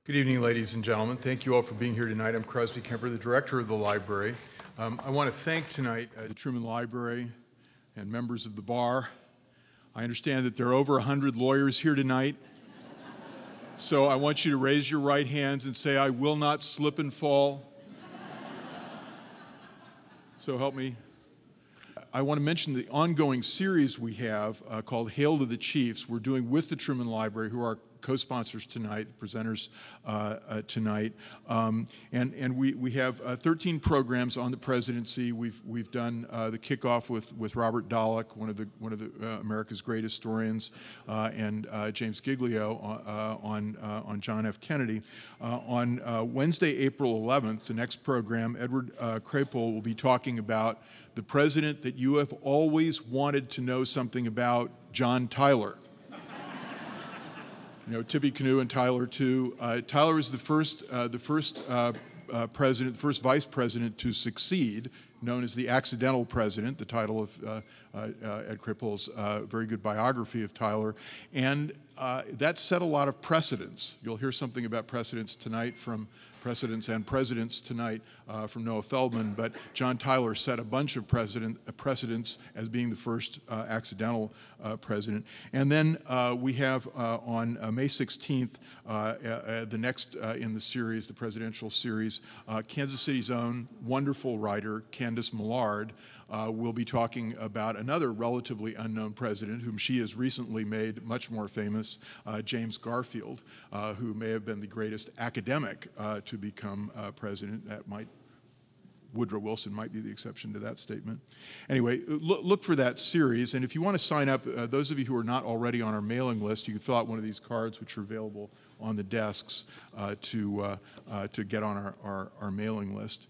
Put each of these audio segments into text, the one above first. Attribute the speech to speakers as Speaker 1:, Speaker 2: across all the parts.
Speaker 1: Good evening, ladies and gentlemen. Thank you all for being here tonight. I'm Crosby Kemper, the director of the library. I want to thank tonight the Truman Library and members of the bar. I understand that there are over 100 lawyers here tonight. So I want you to raise your right hands and say, "I will not slip and fall." So help me. I want to mention the ongoing series we have called Hail to the Chiefs. We're doing with the Truman Library, who are co-sponsors tonight, the presenters tonight, and we have 13 programs on the presidency. We've done the kickoff with Robert Dallek, one of the America's great historians, and James Giglio on John F. Kennedy. On Wednesday, April 11th, the next program, Edward Krapel will be talking about the president that you have always wanted to know something about, John Tyler. You know, Tippecanoe and Tyler too. Tyler is the first president, the first vice president to succeed, known as the accidental president, the title of Ed Kripal's very good biography of Tyler. And that set a lot of precedents. You'll hear something about precedents tonight from presidents tonight from Noah Feldman, but John Tyler set a bunch of precedents as being the first accidental president. And then we have on May 16th, the next in the series, the presidential series, Kansas City's own wonderful writer, Candace Millard, will be talking about another relatively unknown president whom she has recently made much more famous, James Garfield, who may have been the greatest academic to become president. Woodrow Wilson might be the exception to that statement. Anyway, look for that series, and if you want to sign up, those of you who are not already on our mailing list, you can fill out one of these cards which are available on the desks to get on our mailing list.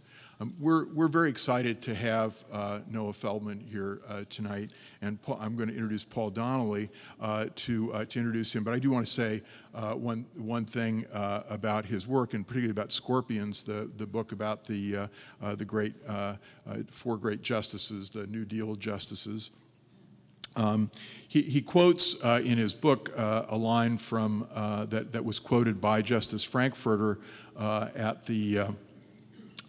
Speaker 1: We're very excited to have Noah Feldman here tonight, and I'm going to introduce Paul Donnelly to introduce him. But I do want to say one thing about his work, and particularly about Scorpions, the book about the great four great justices, the New Deal justices. He quotes in his book a line from that was quoted by Justice Frankfurter at the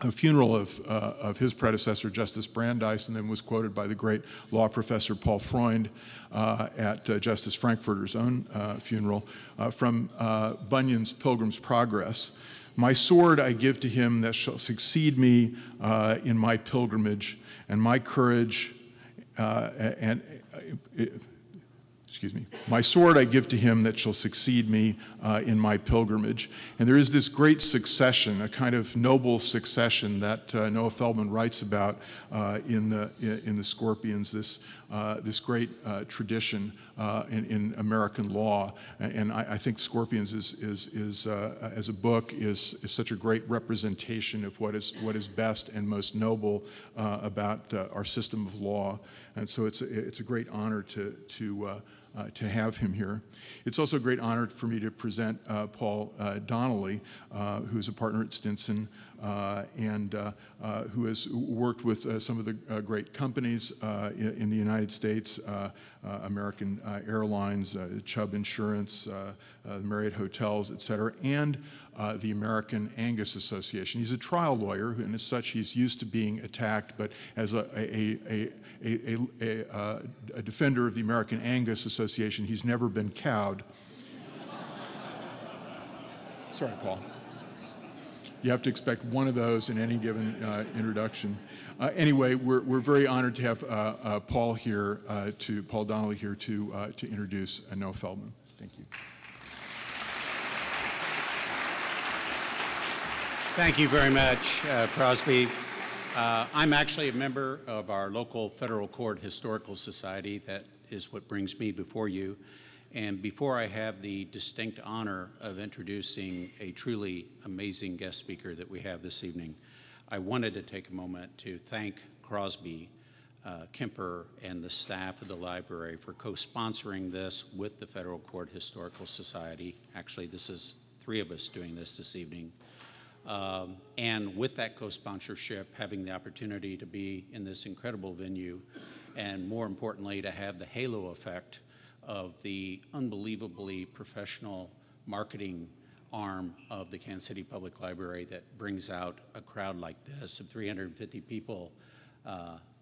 Speaker 1: a funeral of his predecessor, Justice Brandeis, and then was quoted by the great law professor Paul Freund at Justice Frankfurter's own funeral, from Bunyan's Pilgrim's Progress. "My sword I give to him that shall succeed me in my pilgrimage, and my courage my sword I give to him that shall succeed me in my pilgrimage." And there is this great succession, a kind of noble succession that Noah Feldman writes about in the Scorpions, this great tradition in American law. And I think Scorpions is as a book is such a great representation of what is best and most noble about our system of law. And so it's a great honor to have him here. It's also a great honor for me to present Paul Donnelly, who's a partner at Stinson and who has worked with some of the great companies in the United States, American Airlines, Chubb Insurance, Marriott Hotels, et cetera, and the American Angus Association. He's a trial lawyer, and as such, he's used to being attacked, but as a defender of the American Angus Association, he's never been cowed. Sorry, Paul. You have to expect one of those in any given introduction. Anyway, we're very honored to have Paul Donnelly here to introduce Noah Feldman. Thank you.
Speaker 2: Thank you very much, Crosby. I'm actually a member of our local federal court historical society. That is what brings me before you. And before I have the distinct honor of introducing a truly amazing guest speaker that we have this evening, I wanted to take a moment to thank Crosby, Kemper, and the staff of the library for co-sponsoring this with the Federal Court Historical Society. Actually, this is three of us doing this evening. And with that co-sponsorship, having the opportunity to be in this incredible venue, and more importantly, to have the halo effect of the unbelievably professional marketing arm of the Kansas City Public Library that brings out a crowd like this of 350 people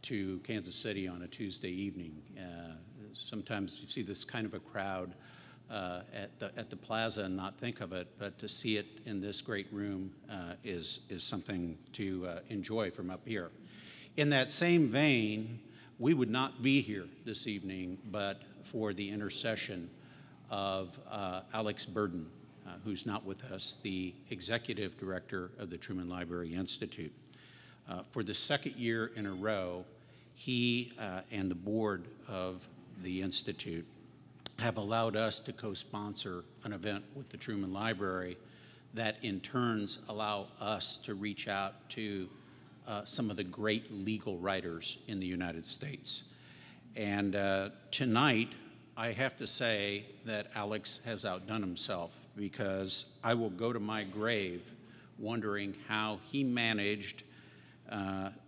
Speaker 2: to Kansas City on a Tuesday evening. Sometimes you see this kind of a crowd at the plaza and not think of it, but to see it in this great room is something to enjoy from up here. In that same vein, we would not be here this evening but for the intercession of Alex Burden, who's not with us, the executive director of the Truman Library Institute. For the second year in a row, he and the board of the Institute have allowed us to co-sponsor an event with the Truman Library that in turns allow us to reach out to some of the great legal writers in the United States. And tonight, I have to say that Alex has outdone himself, because I will go to my grave wondering how he managed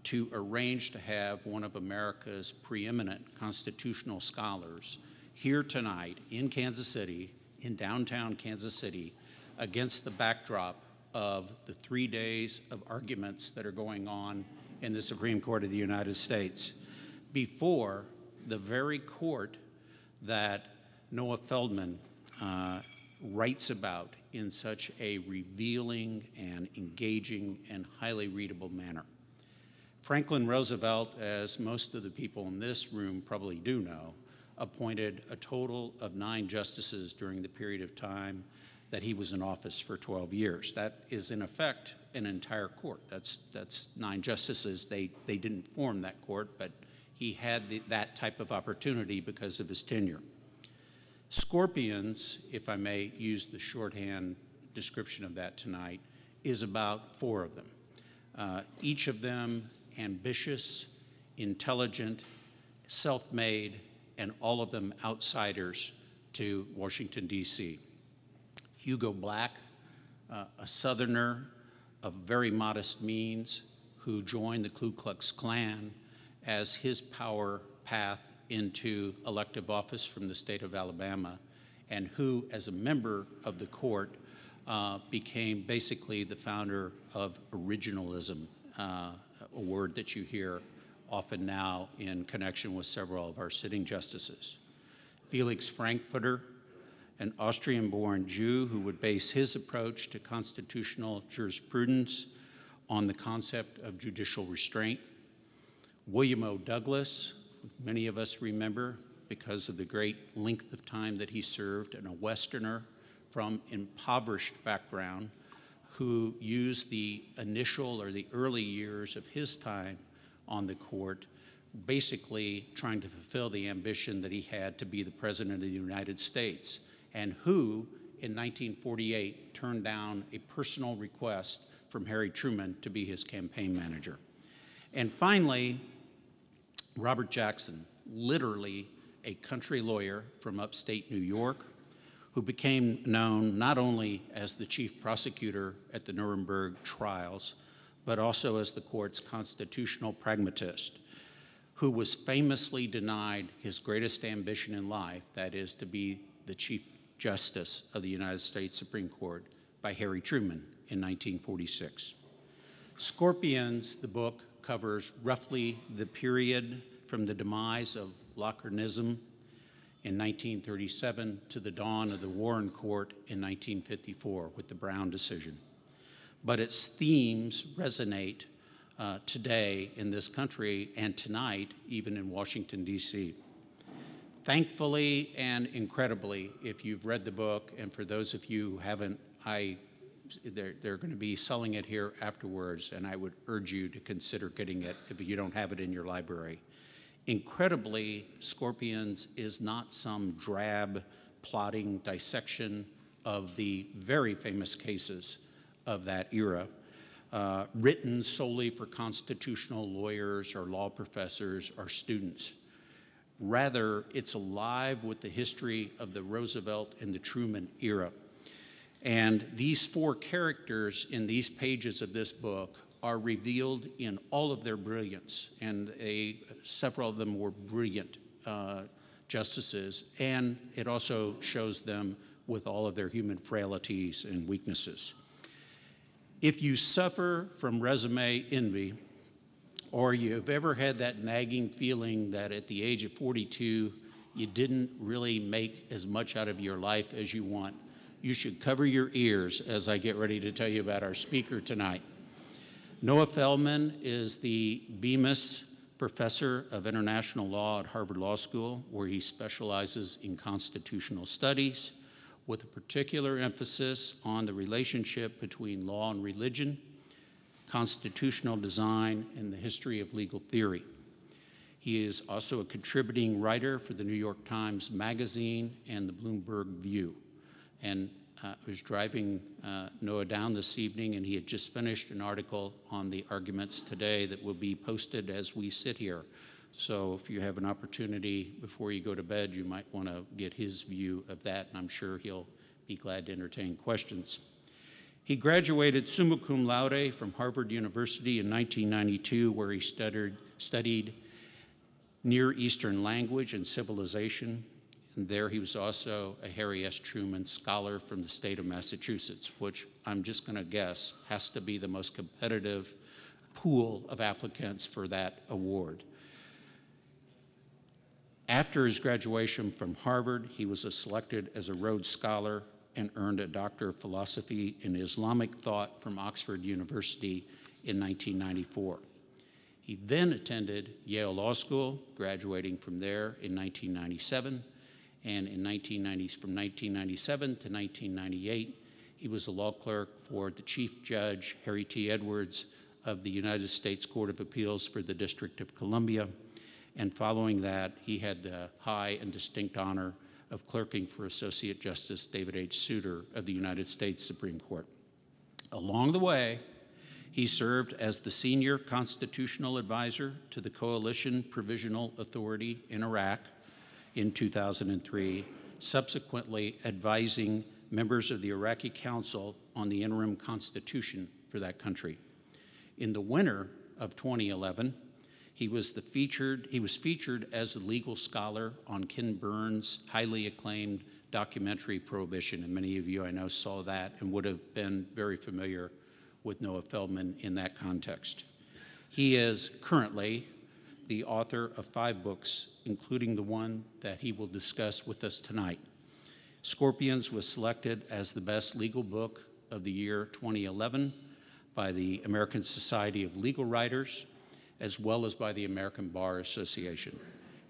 Speaker 2: to arrange to have one of America's preeminent constitutional scholars here tonight in Kansas City, in downtown Kansas City, against the backdrop of the 3 days of arguments that are going on in the Supreme Court of the United States, before the very court that Noah Feldman writes about in such a revealing and engaging and highly readable manner. Franklin Roosevelt, as most of the people in this room probably do know, appointed a total of 9 justices during the period of time that he was in office for 12 years. That is, in effect, an entire court. That's 9 justices. They didn't form that court, but he had that type of opportunity because of his tenure. Scorpions, if I may use the shorthand description of that tonight, is about 4 of them. Each of them ambitious, intelligent, self-made, and all of them outsiders to Washington, D.C. Hugo Black, a Southerner of very modest means, who joined the Ku Klux Klan as his power path into elective office from the state of Alabama, and who, as a member of the court, became basically the founder of originalism, a word that you hear often now in connection with several of our sitting justices. Felix Frankfurter, an Austrian-born Jew who would base his approach to constitutional jurisprudence on the concept of judicial restraint. William O. Douglas, many of us remember because of the great length of time that he served, and a Westerner from impoverished background who used the initial or the early years of his time on the court, basically trying to fulfill the ambition that he had to be the President of the United States, and who, in 1948, turned down a personal request from Harry Truman to be his campaign manager. And finally, Robert Jackson, literally a country lawyer from upstate New York, who became known not only as the chief prosecutor at the Nuremberg trials, but also as the court's constitutional pragmatist, who was famously denied his greatest ambition in life, that is to be the Chief Justice of the United States Supreme Court, by Harry Truman in 1946. Scorpions, the book, covers roughly the period from the demise of Lockernism in 1937 to the dawn of the Warren Court in 1954 with the Brown decision. But its themes resonate today in this country and tonight even in Washington, D.C. Thankfully and incredibly, if you've read the book, and for those of you who haven't, they're going to be selling it here afterwards, and I would urge you to consider getting it if you don't have it in your library. Incredibly, Scorpions is not some drab, plodding dissection of the very famous cases of that era, written solely for constitutional lawyers or law professors or students. Rather, it's alive with the history of the Roosevelt and the Truman era. And these 4 characters in these pages of this book are revealed in all of their brilliance, and several of them were brilliant justices, and it also shows them with all of their human frailties and weaknesses. If you suffer from resume envy, or you've ever had that nagging feeling that at the age of 42, you didn't really make as much out of your life as you want, you should cover your ears as I get ready to tell you about our speaker tonight. Noah Feldman is the Bemis Professor of International Law at Harvard Law School, where he specializes in constitutional studies, with a particular emphasis on the relationship between law and religion, constitutional design, and the history of legal theory. He is also a contributing writer for the New York Times Magazine and the Bloomberg View. And I was driving Noah down this evening, and he had just finished an article on the arguments today that will be posted as we sit here. So if you have an opportunity before you go to bed, you might want to get his view of that, and I'm sure he'll be glad to entertain questions. He graduated summa cum laude from Harvard University in 1992, where he studied Near Eastern language and civilization. And there he was also a Harry S. Truman Scholar from the state of Massachusetts, which I'm just going to guess has to be the most competitive pool of applicants for that award. After his graduation from Harvard, he was selected as a Rhodes Scholar and earned a Doctor of Philosophy in Islamic Thought from Oxford University in 1994. He then attended Yale Law School, graduating from there in 1997, and from 1997 to 1998, he was a law clerk for the Chief Judge, Harry T. Edwards, of the United States Court of Appeals for the District of Columbia. And following that, he had the high and distinct honor of clerking for Associate Justice David H. Souter of the United States Supreme Court. Along the way, he served as the senior constitutional advisor to the Coalition Provisional Authority in Iraq in 2003, subsequently advising members of the Iraqi Council on the interim constitution for that country. In the winter of 2011, he was featured as a legal scholar on Ken Burns' highly acclaimed documentary Prohibition, and many of you I know saw that and would have been very familiar with Noah Feldman in that context. He is currently the author of 5 books, including the one that he will discuss with us tonight. Scorpions was selected as the best legal book of the year 2011 by the American Society of Legal Writers, as well as by the American Bar Association.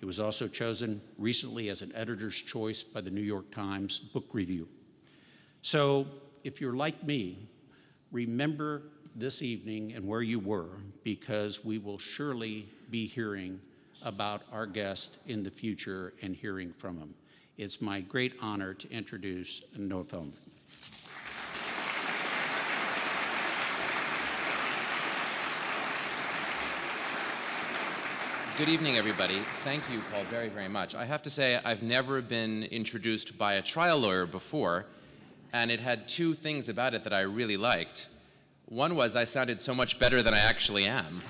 Speaker 2: It was also chosen recently as an editor's choice by the New York Times Book Review. So if you're like me, remember this evening and where you were, because we will surely be hearing about our guest in the future and hearing from him. It's my great honor to introduce Noah Feldman.
Speaker 3: Good evening, everybody. Thank you, Paul, very, very much. I have to say, I've never been introduced by a trial lawyer before, and it had 2 things about it that I really liked. One was I sounded so much better than I actually am.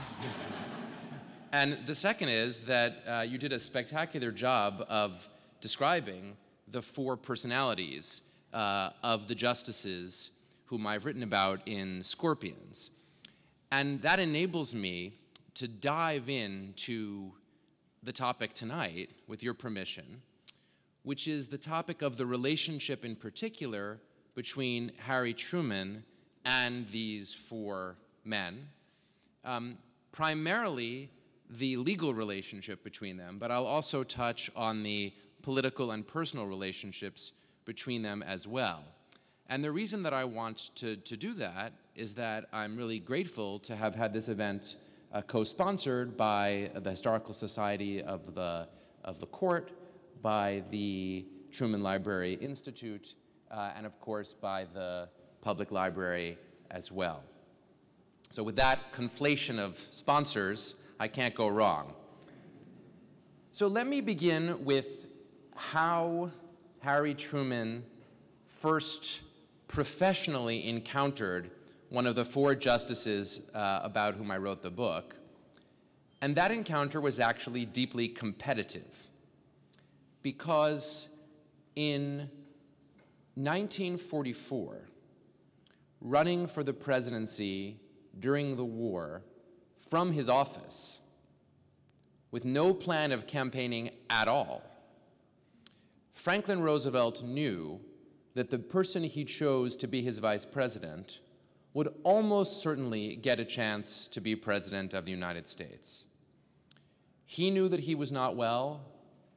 Speaker 3: And the second is that you did a spectacular job of describing the 4 personalities of the justices whom I've written about in Scorpions. And that enables me to dive into the topic tonight, with your permission, which is the topic of the relationship in particular between Harry Truman and these 4 men. Primarily the legal relationship between them, but I'll also touch on the political and personal relationships between them as well. And the reason that I want to do that is that I'm really grateful to have had this event co-sponsored by the Historical Society of the Court, by the Truman Library Institute, and of course by the Public Library as well. So with that conflation of sponsors, I can't go wrong. So let me begin with how Harry Truman first professionally encountered one of the 4 justices about whom I wrote the book. And that encounter was actually deeply competitive, because in 1944, running for the presidency during the war from his office, with no plan of campaigning at all, Franklin Roosevelt knew that the person he chose to be his vice president would almost certainly get a chance to be president of the United States. He knew that he was not well.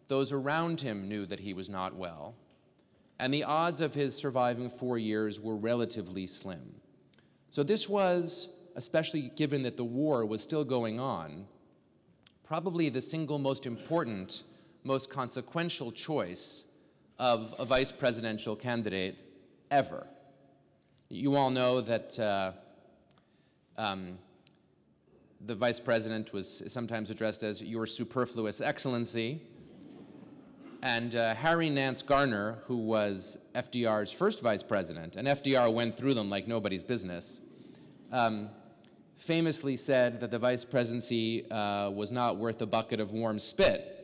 Speaker 3: Those around him knew that he was not well. And the odds of his surviving 4 years were relatively slim. So this was, especially given that the war was still going on, probably the single most important, most consequential choice of a vice presidential candidate ever. You all know that the vice president was sometimes addressed as Your Superfluous Excellency. And Harry Nance Garner, who was FDR's first vice president, and FDR went through them like nobody's business, famously said that the vice presidency was not worth a bucket of warm spit.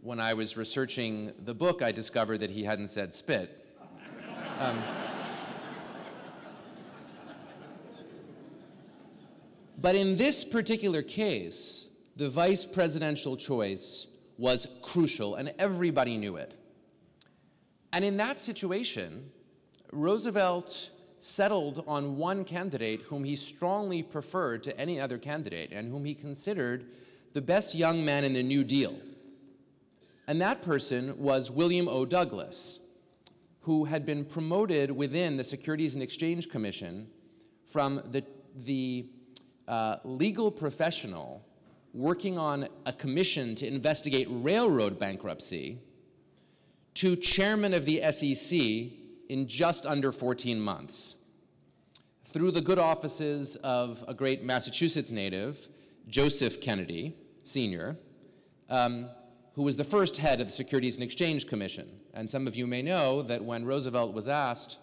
Speaker 3: When I was researching the book, I discovered that he hadn't said spit. But in this particular case, the vice presidential choice was crucial, and everybody knew it. And in that situation, Roosevelt settled on one candidate whom he strongly preferred to any other candidate and whom he considered the best young man in the New Deal. And that person was William O. Douglas, who had been promoted within the Securities and Exchange Commission from the legal professional working on a commission to investigate railroad bankruptcy to chairman of the SEC in just under 14 months. Through the good offices of a great Massachusetts native, Joseph Kennedy, Sr., who was the first head of the Securities and Exchange Commission. And some of you may know that when Roosevelt was asked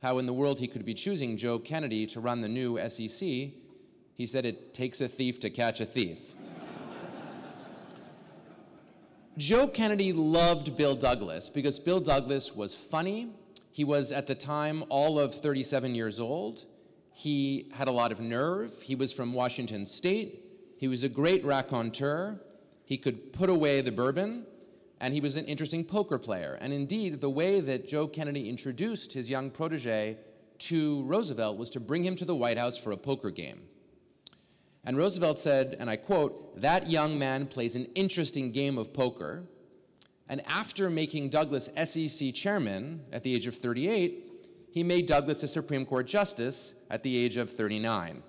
Speaker 3: how in the world he could be choosing Joe Kennedy to run the new SEC, he said, "It takes a thief to catch a thief." Joe Kennedy loved Bill Douglas because Bill Douglas was funny. He was, at the time, all of 37 years old. He had a lot of nerve. He was from Washington State. He was a great raconteur. He could put away the bourbon, and he was an interesting poker player. And indeed, the way that Joe Kennedy introduced his young protege to Roosevelt was to bring him to the White House for a poker game. And Roosevelt said, and I quote, "That young man plays an interesting game of poker." And after making Douglas SEC chairman at the age of 38, he made Douglas a Supreme Court justice at the age of 39.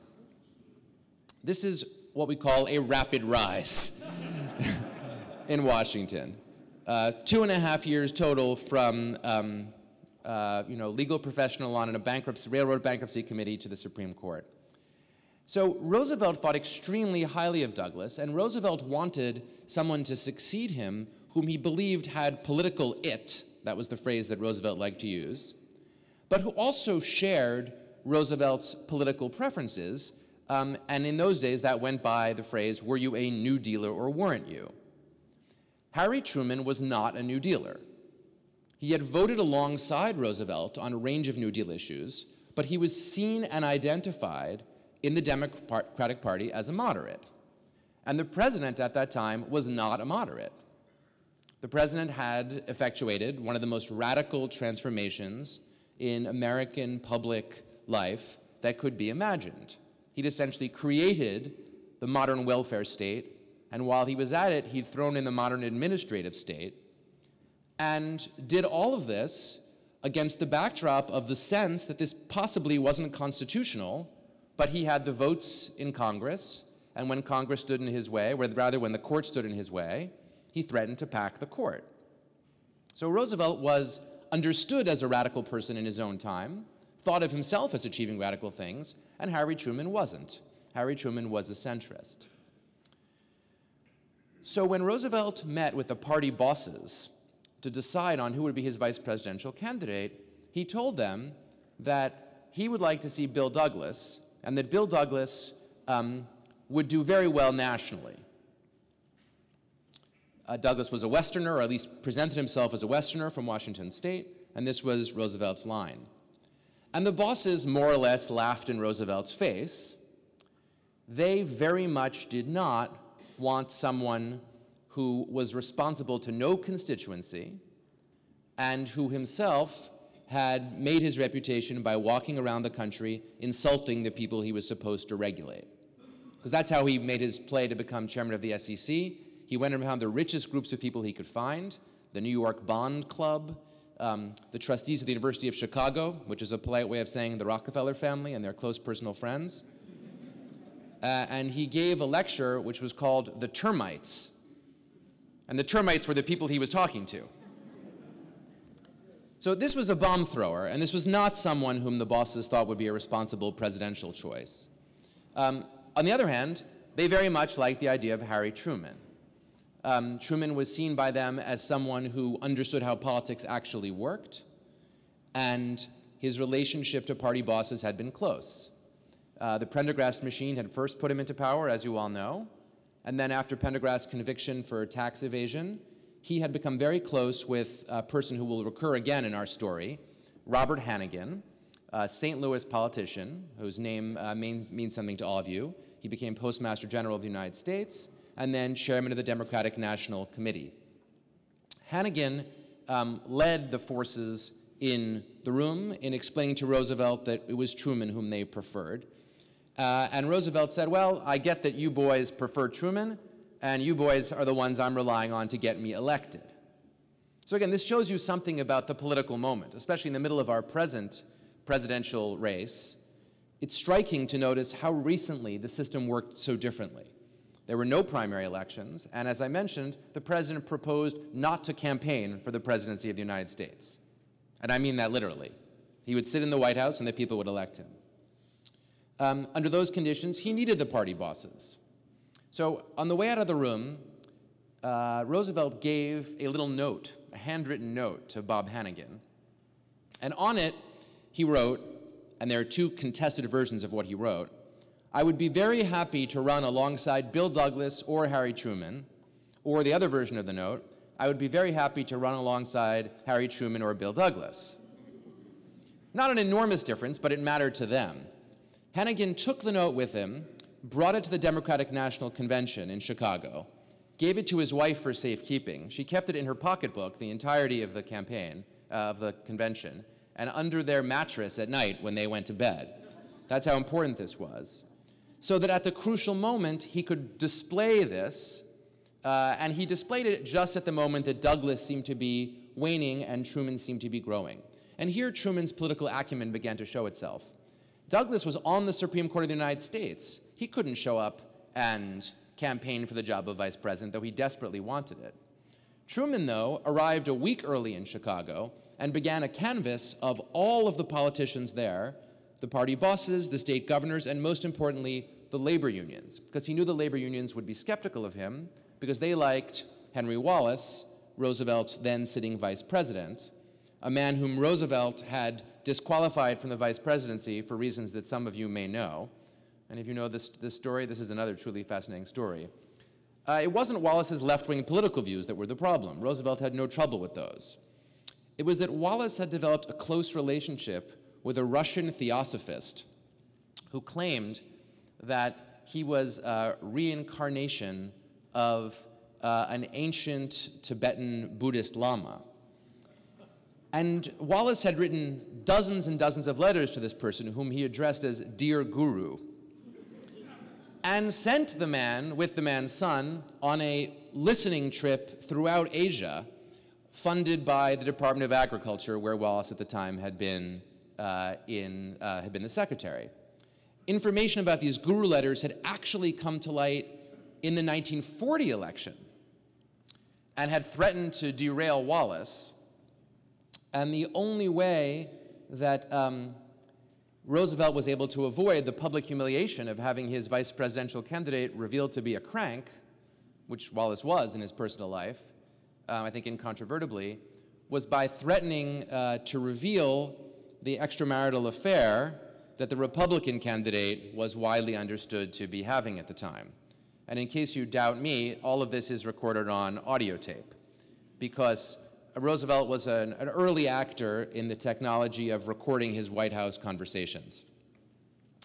Speaker 3: This is what we call a rapid rise in Washington. 2.5 years total from legal professional on a railroad bankruptcy committee to the Supreme Court. So Roosevelt thought extremely highly of Douglas, and Roosevelt wanted someone to succeed him whom he believed had political it, that was the phrase that Roosevelt liked to use, but who also shared Roosevelt's political preferences, and in those days that went by the phrase, "Were you a New Dealer or weren't you?" Harry Truman was not a New Dealer. He had voted alongside Roosevelt on a range of New Deal issues, but he was seen and identified in the Democratic Party as a moderate. And the president at that time was not a moderate. The president had effectuated one of the most radical transformations in American public life that could be imagined. He'd essentially created the modern welfare state, and while he was at it, he'd thrown in the modern administrative state, and did all of this against the backdrop of the sense that this possibly wasn't constitutional, but he had the votes in Congress, and when Congress stood in his way, or rather when the court stood in his way, he threatened to pack the court. So Roosevelt was understood as a radical person in his own time, thought of himself as achieving radical things, and Harry Truman wasn't. Harry Truman was a centrist. So when Roosevelt met with the party bosses to decide on who would be his vice presidential candidate, he told them that he would like to see Bill Douglas, and that Bill Douglas would do very well nationally. Douglas was a Westerner, or at least presented himself as a Westerner from Washington State. and this was Roosevelt's line. And the bosses more or less laughed in Roosevelt's face. They very much did not want someone who was responsible to no constituency and who himself had made his reputation by walking around the country insulting the people he was supposed to regulate. Because that's how he made his play to become chairman of the SEC. He went around the richest groups of people he could find, the New York Bond Club, the trustees of the University of Chicago, which is a polite way of saying the Rockefeller family and their close personal friends. And he gave a lecture which was called The Termites. And the termites were the people he was talking to. So this was a bomb thrower, and this was not someone whom the bosses thought would be a responsible presidential choice. On the other hand, they very much liked the idea of Harry Truman. Truman was seen by them as someone who understood how politics actually worked, and his relationship to party bosses had been close. The Prendergast machine had first put him into power, as you all know, and then after Prendergast's conviction for tax evasion, he had become very close with a person who will recur again in our story, Robert Hannigan, a St. Louis politician whose name means something to all of you. He became Postmaster General of the United States and then chairman of the Democratic National Committee. Hannigan led the forces in the room in explaining to Roosevelt that it was Truman whom they preferred. And Roosevelt said, well, I get that you boys prefer Truman, and you boys are the ones I'm relying on to get me elected. So again, this shows you something about the political moment, especially in the middle of our present presidential race. It's striking to notice how recently the system worked so differently. There were no primary elections, and as I mentioned, the president proposed not to campaign for the presidency of the United States. And I mean that literally. He would sit in the White House and the people would elect him. Under those conditions, he needed the party bosses. So on the way out of the room, Roosevelt gave a little note, a handwritten note to Bob Hannigan. And on it, he wrote, and there are two contested versions of what he wrote, I would be very happy to run alongside Bill Douglas or Harry Truman, or the other version of the note, I would be very happy to run alongside Harry Truman or Bill Douglas. Not an enormous difference, but it mattered to them. Hannigan took the note with him, brought it to the Democratic National Convention in Chicago, gave it to his wife for safekeeping. She kept it in her pocketbook the entirety of the campaign, of the convention, and under their mattress at night when they went to bed. That's how important this was. So that at the crucial moment, he could display this, and he displayed it just at the moment that Douglas seemed to be waning and Truman seemed to be growing. And here Truman's political acumen began to show itself. Douglas was on the Supreme Court of the United States. He couldn't show up and campaign for the job of vice president, though he desperately wanted it. Truman, though, arrived a week early in Chicago and began a canvass of all of the politicians there, the party bosses, the state governors, and most importantly, the labor unions, because he knew the labor unions would be skeptical of him because they liked Henry Wallace, Roosevelt's then sitting vice president, a man whom Roosevelt had disqualified from the vice presidency for reasons that some of you may know. And if you know this story, this is another truly fascinating story. It wasn't Wallace's left-wing political views that were the problem. Roosevelt had no trouble with those. It was that Wallace had developed a close relationship with a Russian theosophist who claimed that he was a reincarnation of an ancient Tibetan Buddhist Lama. And Wallace had written dozens and dozens of letters to this person whom he addressed as Dear Guru, and sent the man with the man's son on a listening trip throughout Asia, funded by the Department of Agriculture, where Wallace at the time had been the secretary. Information about these guru letters had actually come to light in the 1940 election and had threatened to derail Wallace. And the only way that Roosevelt was able to avoid the public humiliation of having his vice presidential candidate revealed to be a crank, which Wallace was in his personal life, I think incontrovertibly, was by threatening to reveal the extramarital affair that the Republican candidate was widely understood to be having at the time. And in case you doubt me, all of this is recorded on audio tape, because Roosevelt was an early actor in the technology of recording his White House conversations.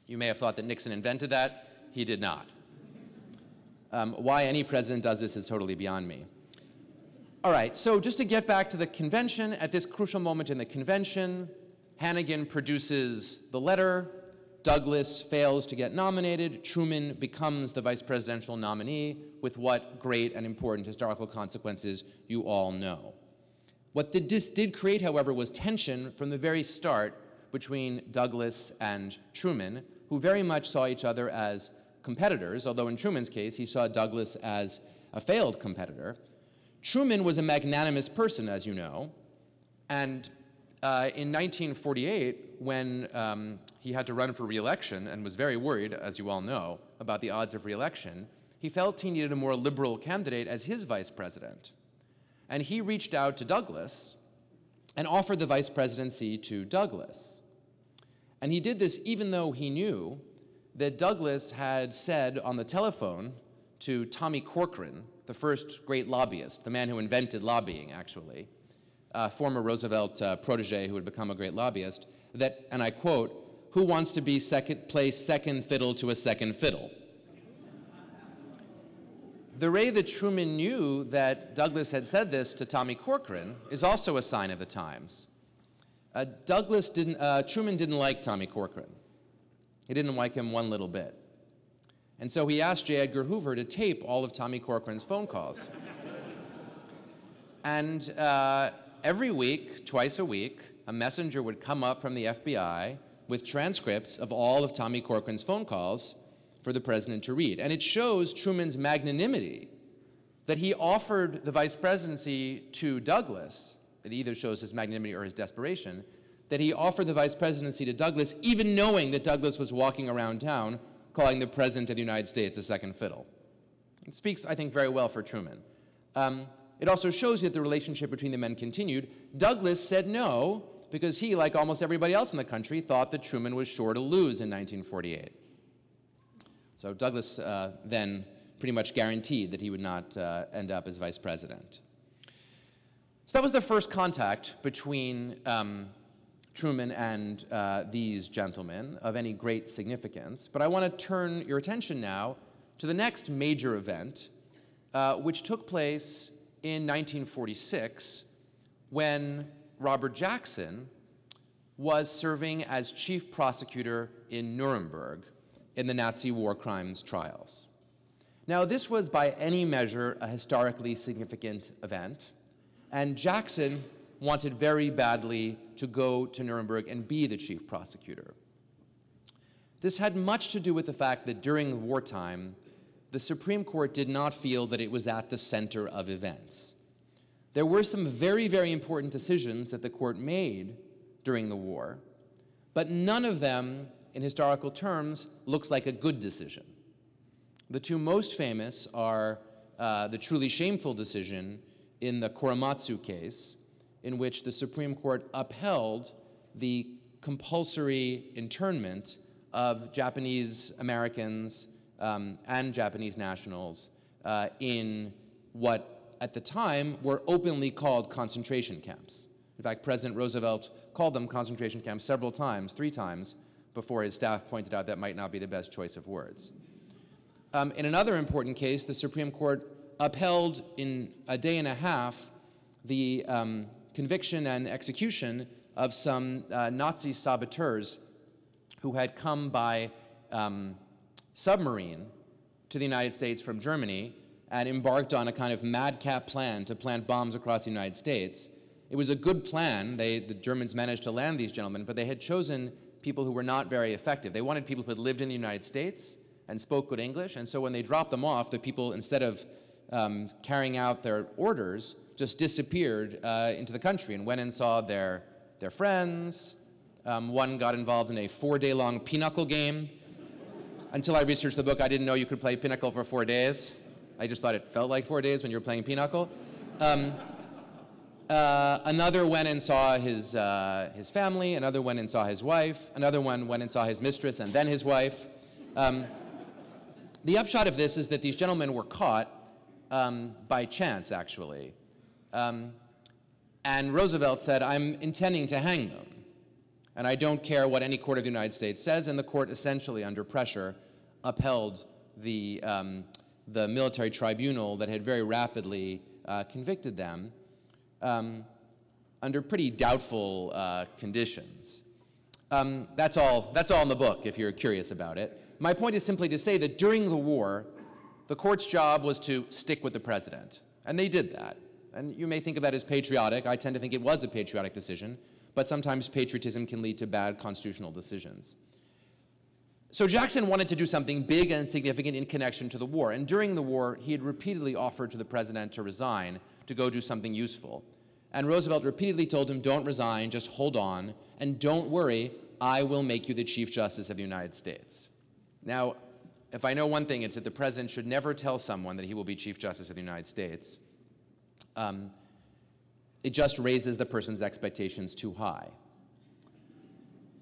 Speaker 3: You may have thought that Nixon invented that. He did not. Why any president does this is totally beyond me. All right, so just to get back to the convention, at this crucial moment in the convention, Hannigan produces the letter, Douglas fails to get nominated, Truman becomes the vice presidential nominee, with what great and important historical consequences you all know. What this did create, however, was tension from the very start between Douglas and Truman, who very much saw each other as competitors, although in Truman's case, he saw Douglas as a failed competitor. Truman was a magnanimous person, as you know, and in 1948, when he had to run for re-election and was very worried, as you all know, about the odds of re-election, he felt he needed a more liberal candidate as his vice president. And he reached out to Douglas and offered the vice presidency to Douglas. And he did this even though he knew that Douglas had said on the telephone to Tommy Corcoran, the first great lobbyist, the man who invented lobbying, actually, former Roosevelt protege who had become a great lobbyist, that, and I quote, "Who wants to be play second fiddle to a second fiddle?" The way that Truman knew that Douglas had said this to Tommy Corcoran is also a sign of the times. Truman didn't like Tommy Corcoran. He didn't like him one little bit. And so he asked J. Edgar Hoover to tape all of Tommy Corcoran's phone calls. And every week, twice a week, a messenger would come up from the FBI with transcripts of all of Tommy Corcoran's phone calls for the president to read. And it shows Truman's magnanimity that he offered the vice presidency to Douglas. It either shows his magnanimity or his desperation, that he offered the vice presidency to Douglas, even knowing that Douglas was walking around town calling the president of the United States a second fiddle. It speaks, I think, very well for Truman. It also shows you that the relationship between the men continued. Douglas said no, because he, like almost everybody else in the country, thought that Truman was sure to lose in 1948. So Douglas then pretty much guaranteed that he would not end up as vice president. So that was the first contact between Truman and these gentlemen of any great significance. But I want to turn your attention now to the next major event, which took place in 1946 when Robert Jackson was serving as chief prosecutor in Nuremberg in the Nazi war crimes trials. Now, this was by any measure a historically significant event, and Jackson wanted very badly to go to Nuremberg and be the chief prosecutor. This had much to do with the fact that during wartime, the Supreme Court did not feel that it was at the center of events. There were some very, very important decisions that the court made during the war, but none of them, in historical terms, looks like a good decision. The two most famous are the truly shameful decision in the Korematsu case, in which the Supreme Court upheld the compulsory internment of Japanese Americans and Japanese nationals in what at the time were openly called concentration camps. In fact, President Roosevelt called them concentration camps several times, 3 times, before his staff pointed out that might not be the best choice of words. In another important case, the Supreme Court upheld in a day and a half the conviction and execution of some Nazi saboteurs who had come by submarine to the United States from Germany and embarked on a kind of madcap plan to plant bombs across the United States. It was a good plan. The Germans managed to land these gentlemen, but they had chosen people who were not very effective. They wanted people who had lived in the United States and spoke good English, and so when they dropped them off, the people, instead of carrying out their orders, just disappeared into the country and went and saw their friends. One got involved in a 4-day-long pinochle game. Until I researched the book, I didn't know you could play pinochle for 4 days. I just thought it felt like 4 days when you were playing pinochle. Another went and saw his family. Another went and saw his wife. Another one went and saw his mistress and then his wife. The upshot of this is that these gentlemen were caught by chance, actually. And Roosevelt said, I'm intending to hang them. And I don't care what any court of the United States says. And the court essentially, under pressure, upheld the military tribunal that had very rapidly convicted them under pretty doubtful conditions. That's all in the book, if you're curious about it. My point is simply to say that during the war, the court's job was to stick with the president. And they did that. And you may think of that as patriotic. I tend to think it was a patriotic decision. But sometimes patriotism can lead to bad constitutional decisions. So Jackson wanted to do something big and significant in connection to the war. And during the war, he had repeatedly offered to the president to resign to go do something useful. And Roosevelt repeatedly told him, don't resign, just hold on, and don't worry, I will make you the Chief Justice of the United States. Now, if I know one thing, it's that the president should never tell someone that he will be Chief Justice of the United States. It just raises the person's expectations too high.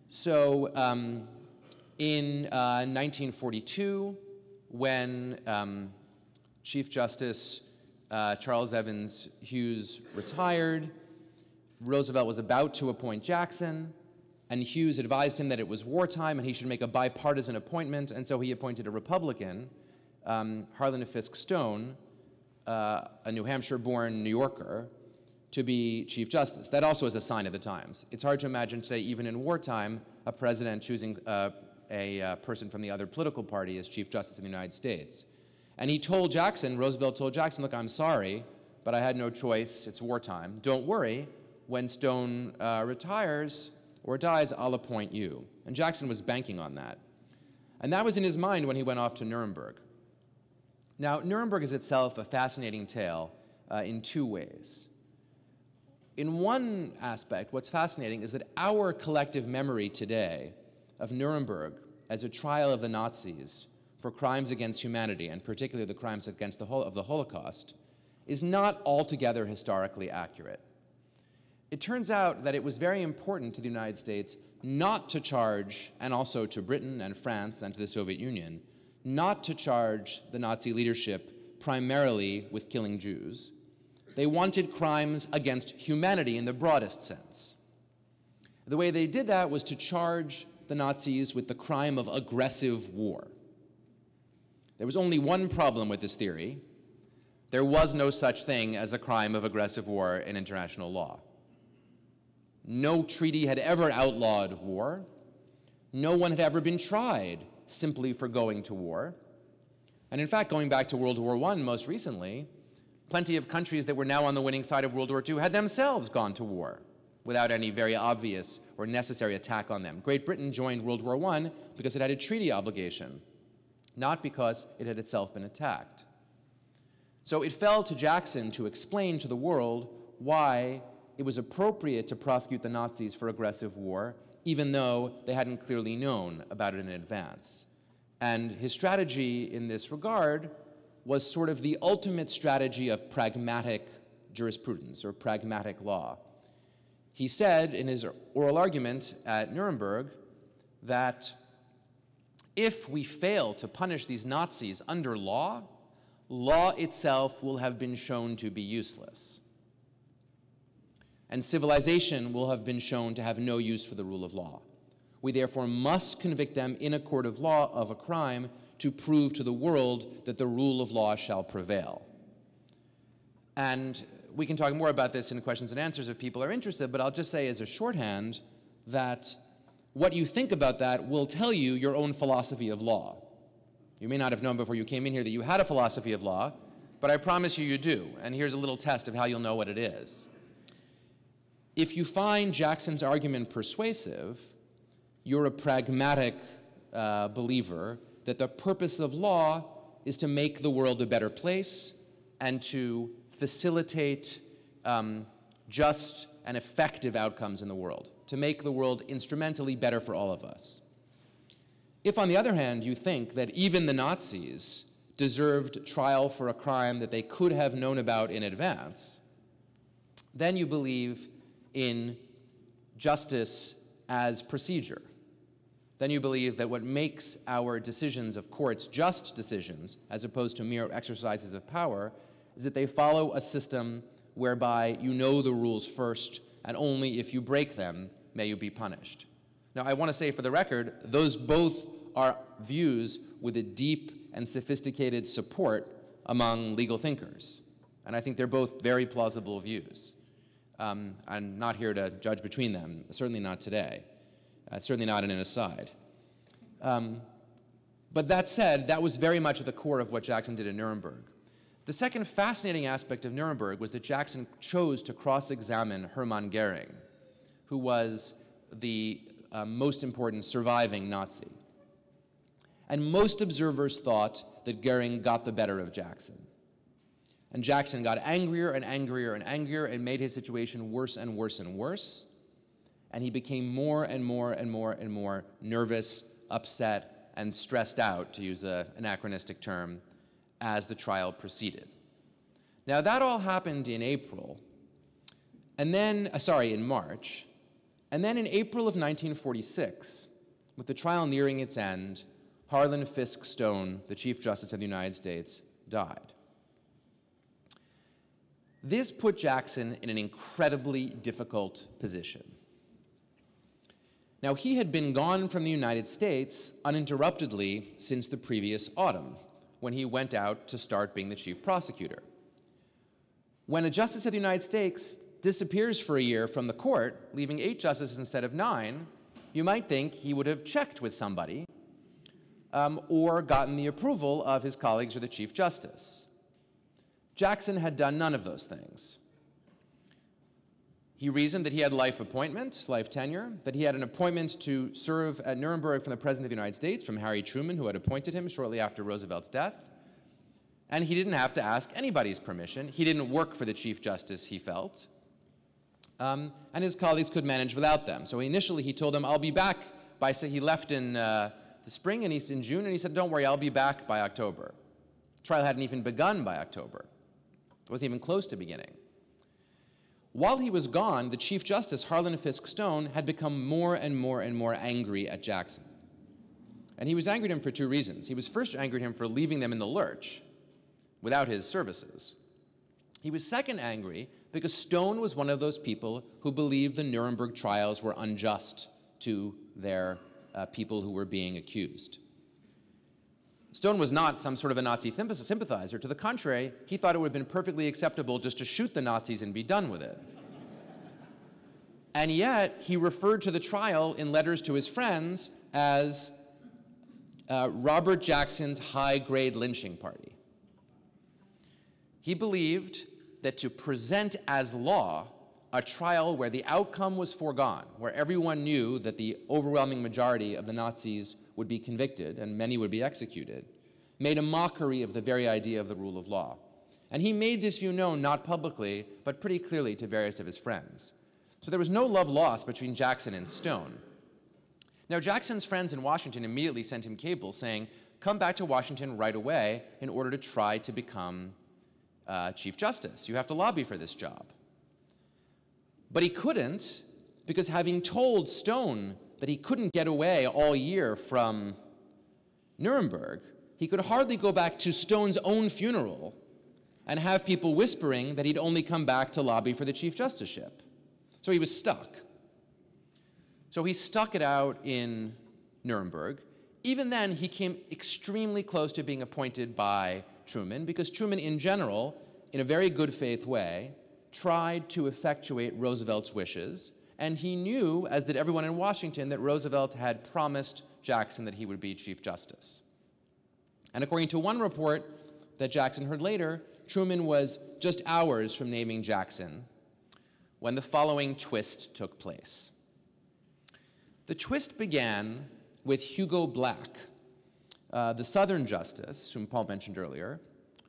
Speaker 3: So in 1942, when Chief Justice Charles Evans Hughes retired, Roosevelt was about to appoint Jackson, and Hughes advised him that it was wartime and he should make a bipartisan appointment, and so he appointed a Republican, Harlan Fiske Stone, a New Hampshire-born New Yorker, to be Chief Justice. That also is a sign of the times. It's hard to imagine today, even in wartime, a president choosing a person from the other political party as Chief Justice of the United States. And he told Jackson, Roosevelt told Jackson, look, I'm sorry, but I had no choice, it's wartime. Don't worry, when Stone retires or dies, I'll appoint you. And Jackson was banking on that. And that was in his mind when he went off to Nuremberg. Now, Nuremberg is itself a fascinating tale in two ways. In one aspect, what's fascinating is that our collective memory today of Nuremberg as a trial of the Nazis for crimes against humanity, and particularly the crimes against the Holocaust, is not altogether historically accurate. It turns out that it was very important to the United States not to charge, and also to Britain and France and to the Soviet Union, not to charge the Nazi leadership primarily with killing Jews. They wanted crimes against humanity in the broadest sense. The way they did that was to charge the Nazis with the crime of aggressive war. There was only one problem with this theory. There was no such thing as a crime of aggressive war in international law. No treaty had ever outlawed war. No one had ever been tried simply for going to war. And in fact, going back to World War I most recently, plenty of countries that were now on the winning side of World War II had themselves gone to war without any very obvious or necessary attack on them. Great Britain joined World War I because it had a treaty obligation, not because it had itself been attacked. So it fell to Jackson to explain to the world why it was appropriate to prosecute the Nazis for aggressive war, even though they hadn't clearly known about it in advance. And his strategy in this regard was sort of the ultimate strategy of pragmatic jurisprudence or pragmatic law. He said in his oral argument at Nuremberg that if we fail to punish these Nazis under law, law itself will have been shown to be useless. And civilization will have been shown to have no use for the rule of law. We therefore must convict them in a court of law of a crime to prove to the world that the rule of law shall prevail. And we can talk more about this in questions and answers if people are interested, but I'll just say as a shorthand that what you think about that will tell you your own philosophy of law. You may not have known before you came in here that you had a philosophy of law, but I promise you you do, and here's a little test of how you'll know what it is. If you find Jackson's argument persuasive, you're a pragmatic believer that the purpose of law is to make the world a better place and to facilitate just and effective outcomes in the world, to make the world instrumentally better for all of us. If, on the other hand, you think that even the Nazis deserved trial for a crime that they could have known about in advance, then you believe in justice as procedure. Then you believe that what makes our decisions of courts just decisions, as opposed to mere exercises of power, is that they follow a system whereby you know the rules first, and only if you break them may you be punished. Now, I want to say for the record, those both are views with a deep and sophisticated support among legal thinkers. And I think they're both very plausible views. I'm not here to judge between them, certainly not today, certainly not in an aside. But that said, that was very much at the core of what Jackson did in Nuremberg. The second fascinating aspect of Nuremberg was that Jackson chose to cross-examine Hermann Goering, who was the most important surviving Nazi. And most observers thought that Goering got the better of Jackson. And Jackson got angrier and angrier and angrier and made his situation worse and worse and worse. And he became more and more and more and more nervous, upset, and stressed out, to use an anachronistic term, as the trial proceeded. Now, that all happened in April, and then, in March. And then in April of 1946, with the trial nearing its end, Harlan Fiske Stone, the Chief Justice of the United States, died. This put Jackson in an incredibly difficult position. Now, he had been gone from the United States uninterruptedly since the previous autumn, when he went out to start being the chief prosecutor. When a justice of the United States disappears for a year from the court, leaving 8 justices instead of 9, you might think he would have checked with somebody or gotten the approval of his colleagues or the Chief Justice. Jackson had done none of those things. He reasoned that he had life appointment, life tenure, that he had an appointment to serve at Nuremberg from the President of the United States, from Harry Truman, who had appointed him shortly after Roosevelt's death. And he didn't have to ask anybody's permission. He didn't work for the Chief Justice, he felt. And his colleagues could manage without them. So initially he told them, I'll be back by, he left in the spring and he's in June, and he said, don't worry, I'll be back by October. The trial hadn't even begun by October. It wasn't even close to beginning. While he was gone, the Chief Justice, Harlan Fiske Stone, had become more and more and more angry at Jackson. And he was angry at him for 2 reasons. He was first angry at him for leaving them in the lurch without his services. He was second angry because Stone was one of those people who believed the Nuremberg trials were unjust to their people who were being accused. Stone was not some sort of a Nazi sympathizer. To the contrary, he thought it would have been perfectly acceptable just to shoot the Nazis and be done with it. And yet, he referred to the trial in letters to his friends as Robert Jackson's high-grade lynching party. He believed that to present as law a trial where the outcome was foregone, where everyone knew that the overwhelming majority of the Nazis would be convicted and many would be executed, made a mockery of the very idea of the rule of law. And he made this view known not publicly, but pretty clearly to various of his friends. So there was no love lost between Jackson and Stone. Now, Jackson's friends in Washington immediately sent him cables saying, come back to Washington right away in order to try to become Chief Justice. You have to lobby for this job. But he couldn't, because having told Stone that he couldn't get away all year from Nuremberg, he could hardly go back to Stone's own funeral and have people whispering that he'd only come back to lobby for the Chief Justiceship. So he was stuck. So he stuck it out in Nuremberg. Even then, he came extremely close to being appointed by Truman, because Truman, in general, in a very good faith way, tried to effectuate Roosevelt's wishes. And he knew, as did everyone in Washington, that Roosevelt had promised Jackson that he would be Chief Justice. And according to one report that Jackson heard later, Truman was just hours from naming Jackson when the following twist took place. The twist began with Hugo Black, the Southern justice, whom Paul mentioned earlier,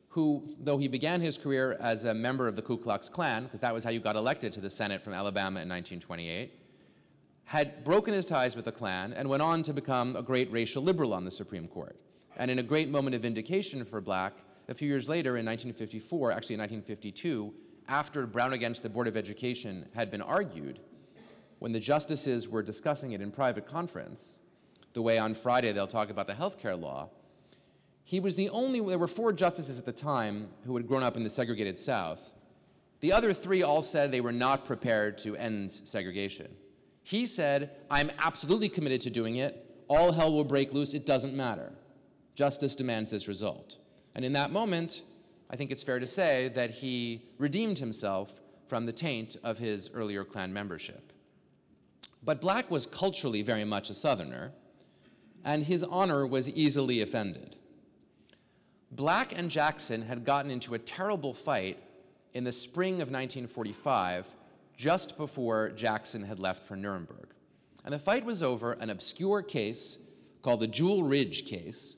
Speaker 3: who, though he began his career as a member of the Ku Klux Klan, because that was how you got elected to the Senate from Alabama in 1928, had broken his ties with the Klan and went on to become a great racial liberal on the Supreme Court. And in a great moment of vindication for Black, a few years later in 1954, actually in 1952, after Brown against the Board of Education had been argued, when the justices were discussing it in private conference, the way on Friday they'll talk about the health care law, he was the only, there were 4 justices at the time who had grown up in the segregated South, The other three all said they were not prepared to end segregation. He said, I'm absolutely committed to doing it. All hell will break loose. It doesn't matter. Justice demands this result. And in that moment, I think it's fair to say that he redeemed himself from the taint of his earlier Klan membership. But Black was culturally very much a Southerner, and his honor was easily offended. Black and Jackson had gotten into a terrible fight in the spring of 1945, just before Jackson had left for Nuremberg. And the fight was over an obscure case called the Jewel Ridge case,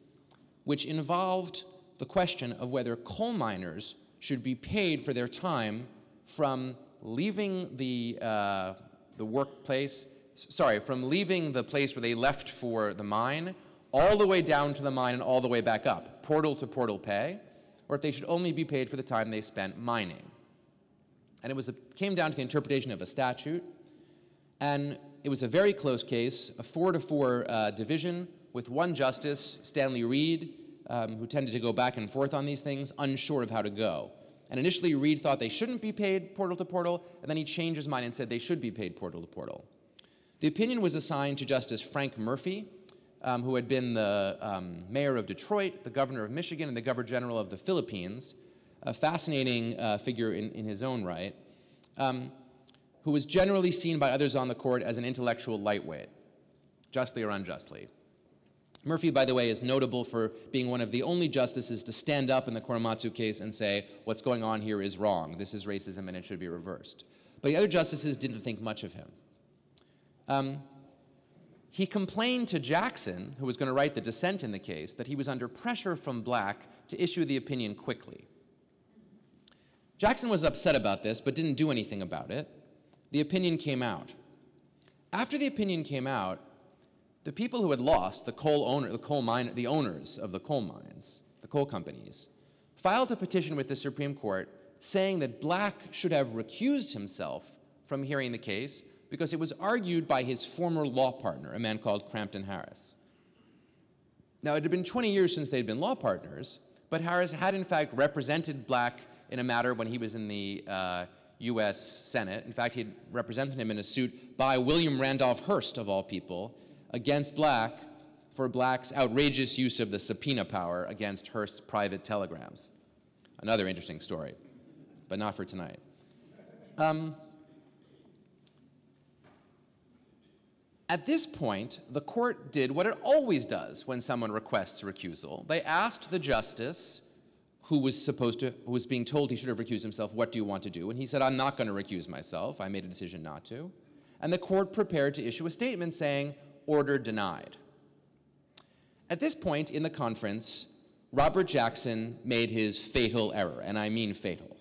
Speaker 3: which involved the question of whether coal miners should be paid for their time from leaving the leaving the place where they left for the mine, all the way down to the mine and all the way back up, portal to portal pay, or if they should only be paid for the time they spent mining. And it came down to the interpretation of a statute, and it was a very close case, a 4-4 division with one justice, Stanley Reed, who tended to go back and forth on these things, unsure of how to go. And initially, Reed thought they shouldn't be paid portal to portal, and then he changed his mind and said they should be paid portal to portal. The opinion was assigned to Justice Frank Murphy, who had been the mayor of Detroit, the governor of Michigan, and the governor general of the Philippines, a fascinating figure in his own right, who was generally seen by others on the court as an intellectual lightweight, justly or unjustly. Murphy, by the way, is notable for being one of the only justices to stand up in the Korematsu case and say, what's going on here is wrong, this is racism and it should be reversed. But the other justices didn't think much of him. He complained to Jackson, who was going to write the dissent in the case, that he was under pressure from Black to issue the opinion quickly. Jackson was upset about this, but didn't do anything about it. The opinion came out. After the opinion came out, the people who had lost, the owners of the coal mines, the coal companies, filed a petition with the Supreme Court saying that Black should have recused himself from hearing the case because it was argued by his former law partner, a man called Crampton Harris. Now, it had been 20 years since they'd been law partners, but Harris had in fact represented Black in a matter when he was in the US Senate. In fact, he had represented him in a suit by William Randolph Hearst, of all people, against Black for Black's outrageous use of the subpoena power against Hearst's private telegrams. Another interesting story, but not for tonight. At this point, the court did what it always does when someone requests a recusal. They asked the justice who was being told he should have recused himself, what do you want to do? And he said, I'm not going to recuse myself. I made a decision not to. And the court prepared to issue a statement saying, order denied. At this point in the conference, Robert Jackson made his fatal error, and I mean fatal.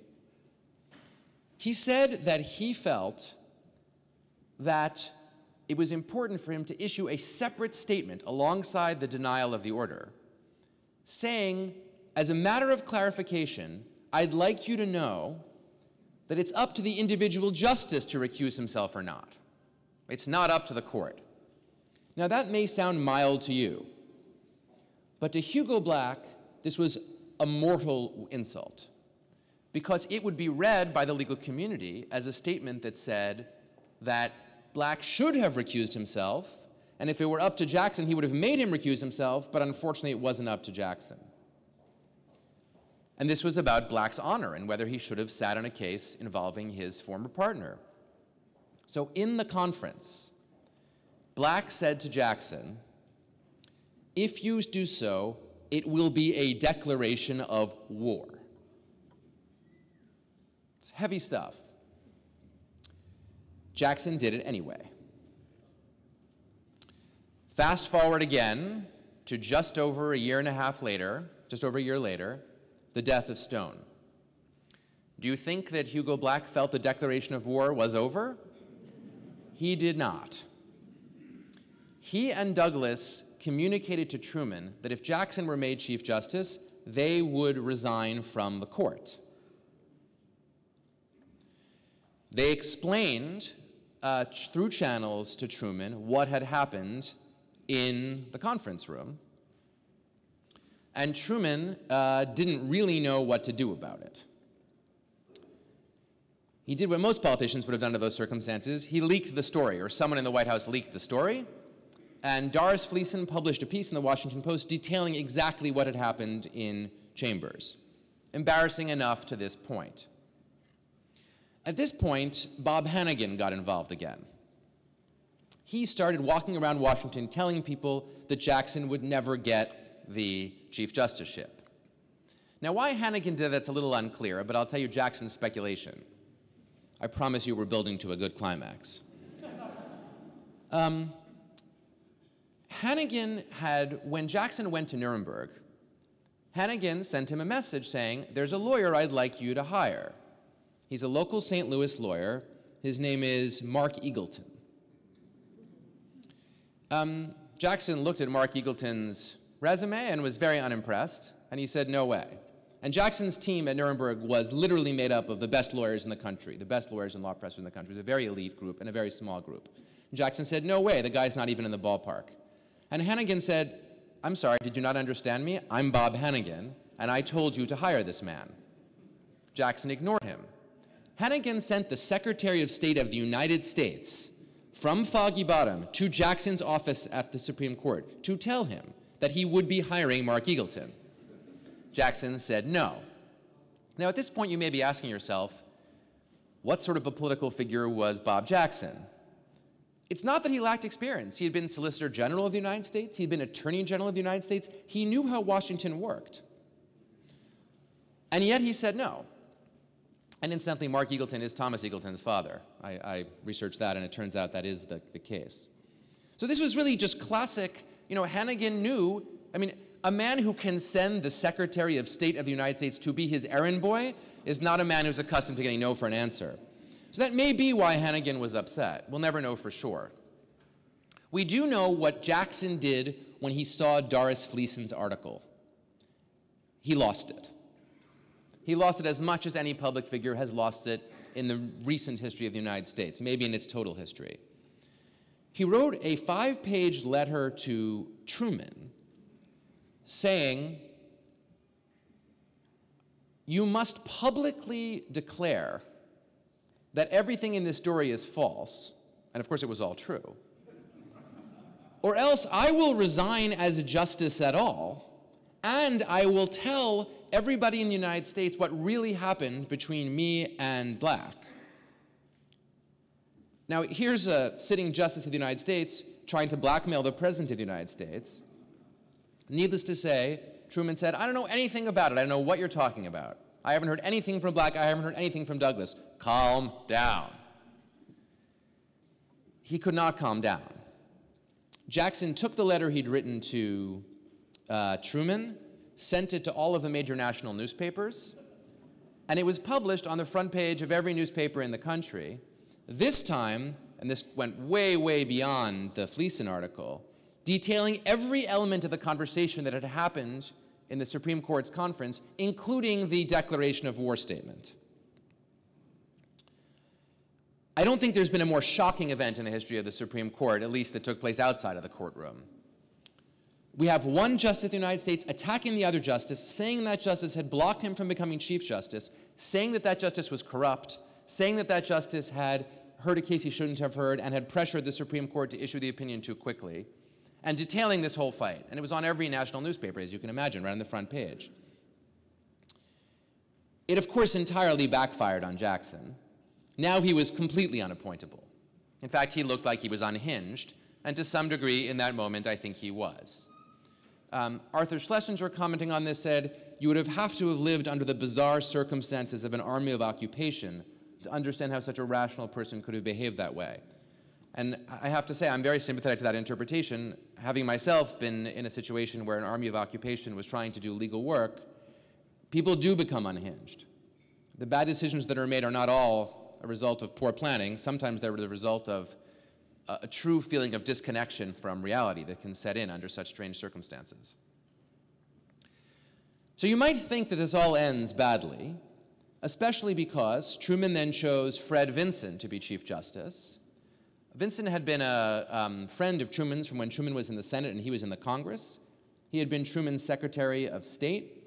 Speaker 3: He said that he felt that it was important for him to issue a separate statement alongside the denial of the order, saying, as a matter of clarification, I'd like you to know that it's up to the individual justice to recuse himself or not. It's not up to the court. Now, that may sound mild to you, but to Hugo Black, this was a mortal insult, because it would be read by the legal community as a statement that said that Black should have recused himself, and if it were up to Jackson, he would have made him recuse himself, but unfortunately it wasn't up to Jackson. And this was about Black's honor and whether he should have sat on a case involving his former partner. So in the conference, Black said to Jackson, if you do so, it will be a declaration of war. It's heavy stuff. Jackson did it anyway. Fast forward again to just over a year later, the death of Stone. Do you think that Hugo Black felt the declaration of war was over? He did not. He and Douglas communicated to Truman that if Jackson were made Chief Justice, they would resign from the court. They explained through channels to Truman what had happened in the conference room, and Truman didn't really know what to do about it. He did what most politicians would have done under those circumstances. He leaked the story, or someone in the White House leaked the story. And Doris Fleeson published a piece in the Washington Post detailing exactly what had happened in Chambers. Embarrassing enough to this point. At this point, Bob Hannigan got involved again. He started walking around Washington telling people that Jackson would never get the Chief Justiceship. Now, why Hannigan did that's a little unclear, but I'll tell you Jackson's speculation. I promise you we're building to a good climax. Hannigan had, when Jackson went to Nuremberg, Hannigan sent him a message saying, there's a lawyer I'd like you to hire. He's a local St. Louis lawyer. His name is Mark Eagleton. Jackson looked at Mark Eagleton's resume and was very unimpressed, and he said, no way. And Jackson's team at Nuremberg was literally made up of the best lawyers in the country, the best lawyers and law professors in the country. It was a very elite group and a very small group. And Jackson said, no way, the guy's not even in the ballpark. And Hannigan said, I'm sorry, did you not understand me? I'm Bob Hannigan, and I told you to hire this man. Jackson ignored him. Hannigan sent the Secretary of State of the United States from Foggy Bottom to Jackson's office at the Supreme Court to tell him that he would be hiring Mark Eagleton. Jackson said no. Now, at this point, you may be asking yourself, what sort of a political figure was Bob Jackson? It's not that he lacked experience. He had been Solicitor General of the United States. He had been Attorney General of the United States. He knew how Washington worked. And yet he said no. And incidentally, Mark Eagleton is Thomas Eagleton's father. I researched that, and it turns out that is the case. So this was really just classic, Hannigan knew, a man who can send the Secretary of State of the United States to be his errand boy is not a man who's accustomed to getting no for an answer. So that may be why Hannigan was upset. We'll never know for sure. We do know what Jackson did when he saw Doris Fleeson's article. He lost it. He lost it as much as any public figure has lost it in the recent history of the United States, maybe in its total history. He wrote a 5-page letter to Truman saying, you must publicly declare that everything in this story is false, and of course it was all true, or else I will resign as a justice at all, and I will tell everybody in the United States what really happened between me and Black. Now, here's a sitting justice of the United States trying to blackmail the President of the United States. Needless to say, Truman said, I don't know anything about it. I don't know what you're talking about. I haven't heard anything from Black. I haven't heard anything from Douglas. Calm down. He could not calm down. Jackson took the letter he'd written to Truman, sent it to all of the major national newspapers, and it was published on the front page of every newspaper in the country. This time, and this went way, way beyond the Fleeson article, detailing every element of the conversation that had happened in the Supreme Court's conference, including the declaration of war statement. I don't think there's been a more shocking event in the history of the Supreme Court, at least that took place outside of the courtroom. We have one justice of the United States attacking the other justice, saying that justice had blocked him from becoming Chief Justice, saying that that justice was corrupt, saying that that justice had heard a case he shouldn't have heard and had pressured the Supreme Court to issue the opinion too quickly, and detailing this whole fight. And it was on every national newspaper, as you can imagine, right on the front page. It, of course, entirely backfired on Jackson. Now he was completely unappointable. In fact, he looked like he was unhinged, and to some degree, in that moment, I think he was. Arthur Schlesinger, commenting on this, said, you would have to have lived under the bizarre circumstances of an army of occupation to understand how such a rational person could have behaved that way. And I have to say, I'm very sympathetic to that interpretation. Having myself been in a situation where an army of occupation was trying to do legal work, people do become unhinged. The bad decisions that are made are not all a result of poor planning. Sometimes they're the result of a true feeling of disconnection from reality that can set in under such strange circumstances. So you might think that this all ends badly, especially because Truman then chose Fred Vinson to be Chief Justice. Vinson had been a friend of Truman's from when Truman was in the Senate and he was in the Congress. He had been Truman's Secretary of State.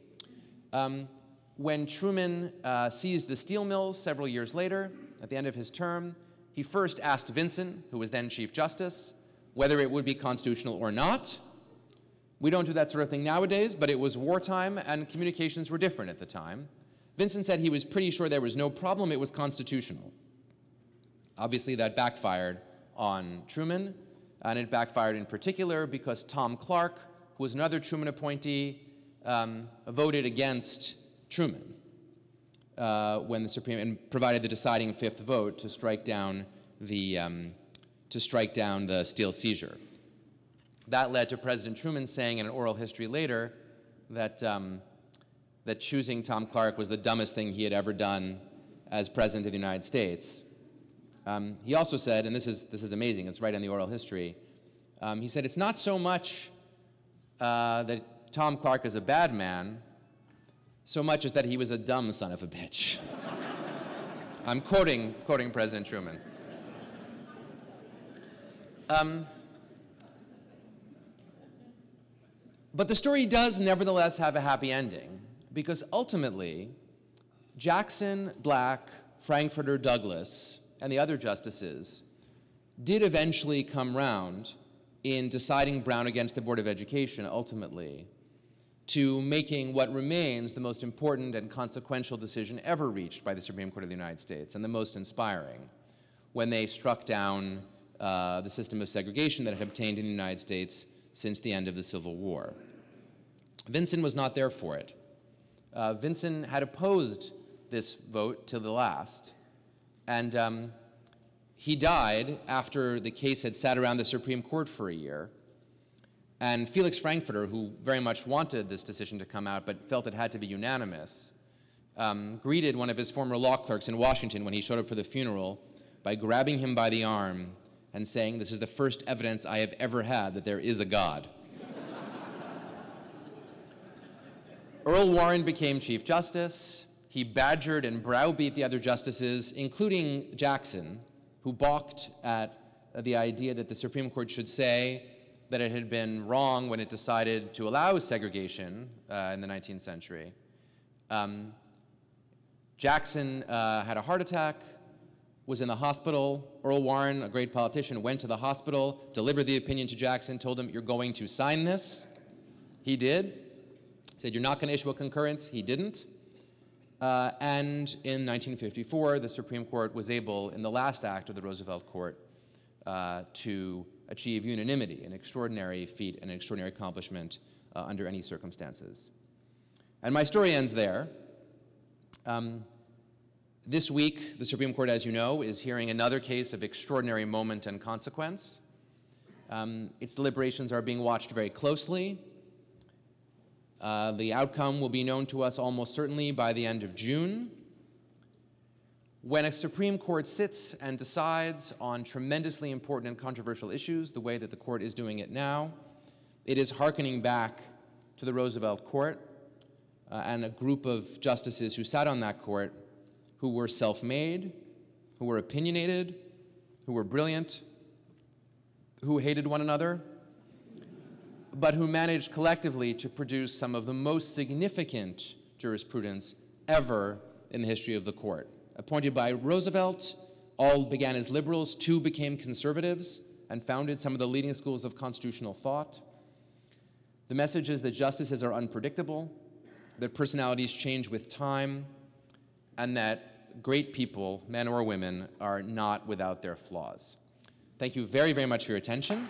Speaker 3: When Truman seized the steel mills several years later, at the end of his term, he first asked Vinson, who was then Chief Justice, whether it would be constitutional or not. We don't do that sort of thing nowadays, but it was wartime and communications were different at the time. Vinson said he was pretty sure there was no problem, it was constitutional. Obviously that backfired on Truman, and it backfired in particular because Tom Clark, who was another Truman appointee, voted against Truman when the Supreme, and provided the deciding fifth vote to strike down the steel seizure. That led to President Truman saying in an oral history later that, that choosing Tom Clark was the dumbest thing he had ever done as President of the United States. He also said, and this is amazing, it's right in the oral history, he said, it's not so much that Tom Clark is a bad man, so much as that he was a dumb son of a bitch. I'm quoting President Truman. But the story does nevertheless have a happy ending, because ultimately, Jackson, Black, Frankfurter, Douglas, and the other justices did eventually come round in deciding Brown against the Board of Education, ultimately, to making what remains the most important and consequential decision ever reached by the Supreme Court of the United States, and the most inspiring, when they struck down the system of segregation that had obtained in the United States since the end of the Civil War. Vinson was not there for it. Vinson had opposed this vote till the last, and he died after the case had sat around the Supreme Court for a year. And Felix Frankfurter, who very much wanted this decision to come out but felt it had to be unanimous, greeted one of his former law clerks in Washington when he showed up for the funeral by grabbing him by the arm and saying, "This is the first evidence I have ever had that there is a God." Earl Warren became Chief Justice. He badgered and browbeat the other justices, including Jackson, who balked at the idea that the Supreme Court should say that it had been wrong when it decided to allow segregation in the 19th century. Jackson had a heart attack, was in the hospital. Earl Warren, a great politician, went to the hospital, delivered the opinion to Jackson, told him, "You're going to sign this." He did. Said, "You're not going to issue a concurrence." He didn't. And in 1954, the Supreme Court was able, in the last act of the Roosevelt Court, to achieve unanimity, an extraordinary feat, an extraordinary accomplishment under any circumstances. And my story ends there. This week, the Supreme Court, as you know, is hearing another case of extraordinary moment and consequence. Its deliberations are being watched very closely. The outcome will be known to us almost certainly by the end of June. When a Supreme Court sits and decides on tremendously important and controversial issues, the way that the court is doing it now, it is hearkening back to the Roosevelt Court and a group of justices who sat on that court who were self-made, who were opinionated, who were brilliant, who hated one another, but who managed collectively to produce some of the most significant jurisprudence ever in the history of the court. Appointed by Roosevelt, all began as liberals, two became conservatives, and founded some of the leading schools of constitutional thought. The message is that justices are unpredictable, that personalities change with time, and that great people, men or women, are not without their flaws. Thank you very, very much for your attention.